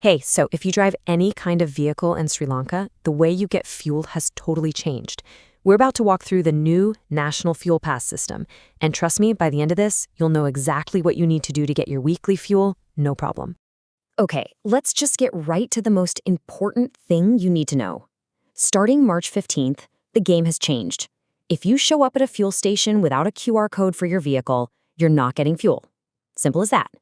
Hey, so if you drive any kind of vehicle in Sri Lanka, the way you get fuel has totally changed. We're about to walk through the new National Fuel Pass system, and trust me, by the end of this, you'll know exactly what you need to do to get your weekly fuel, no problem. Okay, let's just get right to the most important thing you need to know. Starting March 15th, the game has changed. If you show up at a fuel station without a QR code for your vehicle, you're not getting fuel. Simple as that.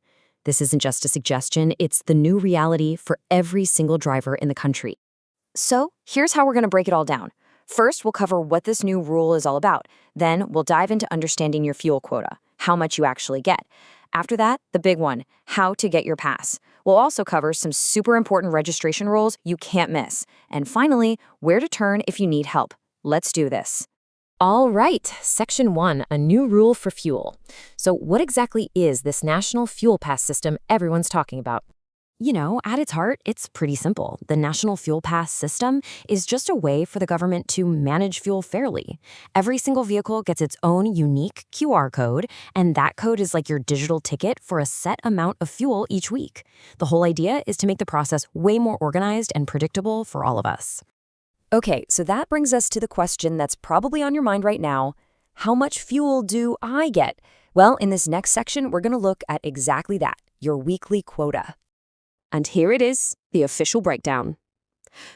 This isn't just a suggestion, it's the new reality for every single driver in the country. So, here's how we're going to break it all down. First, we'll cover what this new rule is all about. Then, we'll dive into understanding your fuel quota, how much you actually get. After that, the big one, how to get your pass. We'll also cover some super important registration rules you can't miss. And finally, where to turn if you need help. Let's do this. All right, Section 1, a new rule for fuel. So what exactly is this National Fuel Pass system everyone's talking about? At its heart, it's pretty simple. The National Fuel Pass system is just a way for the government to manage fuel fairly. Every single vehicle gets its own unique QR code, and that code is like your digital ticket for a set amount of fuel each week. The whole idea is to make the process way more organized and predictable for all of us. Okay, so that brings us to the question that's probably on your mind right now. How much fuel do I get? Well, in this next section, we're going to look at exactly that, your weekly quota. And here it is, the official breakdown.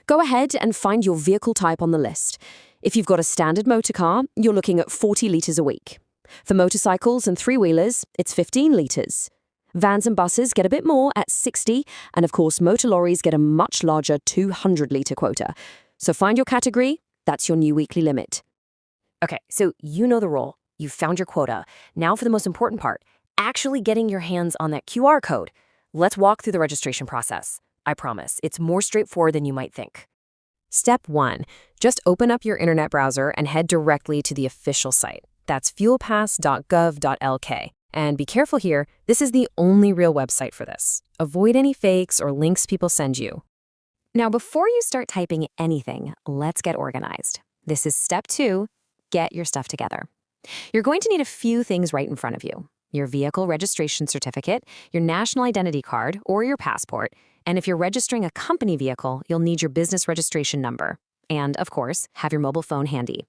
Go ahead and find your vehicle type on the list. If you've got a standard motor car, you're looking at 40 litres a week. For motorcycles and three-wheelers, it's 15 litres. Vans and buses get a bit more at 60, and of course, motor lorries get a much larger 200-litre quota. So find your category, that's your new weekly limit. Okay, so you know the rule. You've found your quota. Now for the most important part, actually getting your hands on that QR code. Let's walk through the registration process. I promise, it's more straightforward than you might think. Step 1, just open up your internet browser and head directly to the official site. That's fuelpass.gov.lk. And be careful here, this is the only real website for this. Avoid any fakes or links people send you. Now, before you start typing anything, let's get organized. This is step 2, get your stuff together. You're going to need a few things right in front of you. Your vehicle registration certificate, your national identity card, or your passport. And if you're registering a company vehicle, you'll need your business registration number. And, of course, have your mobile phone handy.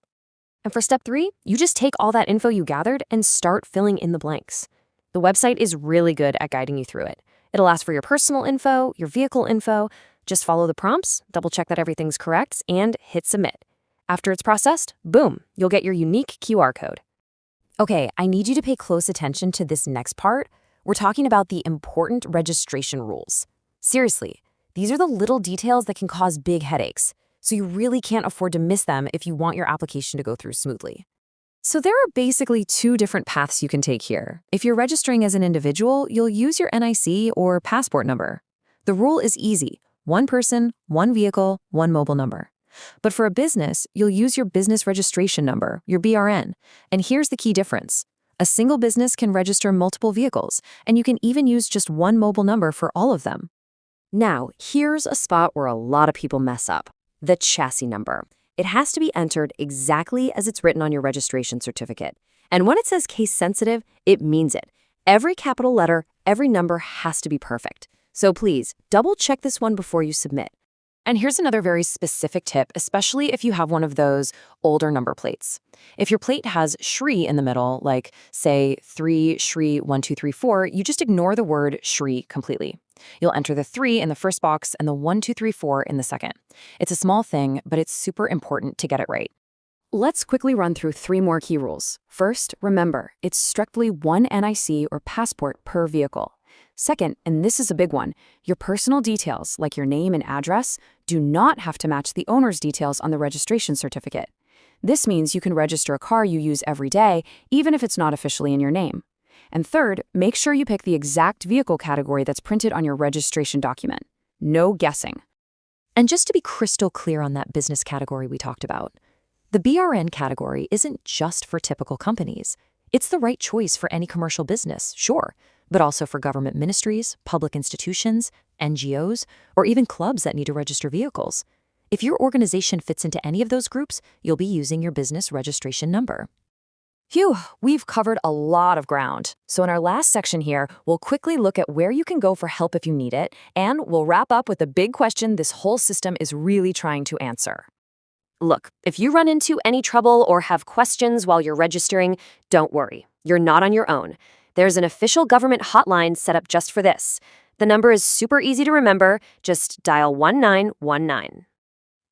And for step 3, you just take all that info you gathered and start filling in the blanks. The website is really good at guiding you through it. It'll ask for your personal info, your vehicle info. Just follow the prompts, double-check that everything's correct, and hit submit. After it's processed, boom, you'll get your unique QR code. Okay, I need you to pay close attention to this next part. We're talking about the important registration rules. Seriously, these are the little details that can cause big headaches, so you really can't afford to miss them if you want your application to go through smoothly. So there are basically 2 different paths you can take here. If you're registering as an individual, you'll use your NIC or passport number. The rule is easy. 1 person, 1 vehicle, 1 mobile number. But for a business, you'll use your business registration number, your BRN. And here's the key difference. A single business can register multiple vehicles, and you can even use just 1 mobile number for all of them. Now, here's a spot where a lot of people mess up. The chassis number. It has to be entered exactly as it's written on your registration certificate. And when it says case sensitive, it means it. Every capital letter, every number has to be perfect. So please, double-check this one before you submit. And here's another very specific tip, especially if you have one of those older number plates. If your plate has Sri in the middle, like, say, 3 Sri 1234, you just ignore the word Sri completely. You'll enter the 3 in the first box and the 1234 in the second. It's a small thing, but it's super important to get it right. Let's quickly run through 3 more key rules. First, remember, it's strictly 1 NIC or passport per vehicle. Second, and this is a big one, your personal details, like your name and address, do not have to match the owner's details on the registration certificate. This means you can register a car you use every day, even if it's not officially in your name. And third, make sure you pick the exact vehicle category that's printed on your registration document. No guessing. And just to be crystal clear on that business category we talked about, the BRN category isn't just for typical companies. It's the right choice for any commercial business, sure, but also for government ministries, public institutions, NGOs, or even clubs that need to register vehicles. If your organization fits into any of those groups, you'll be using your business registration number. Phew, we've covered a lot of ground. So in our last section here, we'll quickly look at where you can go for help if you need it, and we'll wrap up with the big question this whole system is really trying to answer. Look, if you run into any trouble or have questions while you're registering, don't worry. You're not on your own. There's an official government hotline set up just for this. The number is super easy to remember. Just dial 1919.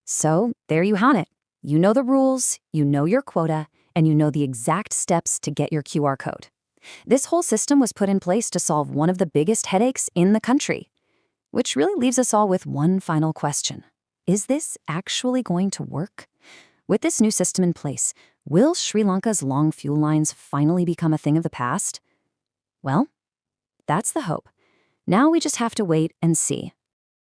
So there you have it. You know the rules, you know your quota, and you know the exact steps to get your QR code. This whole system was put in place to solve one of the biggest headaches in the country, which really leaves us all with one final question. Is this actually going to work? With this new system in place, will Sri Lanka's long fuel lines finally become a thing of the past? Well, that's the hope. Now we just have to wait and see.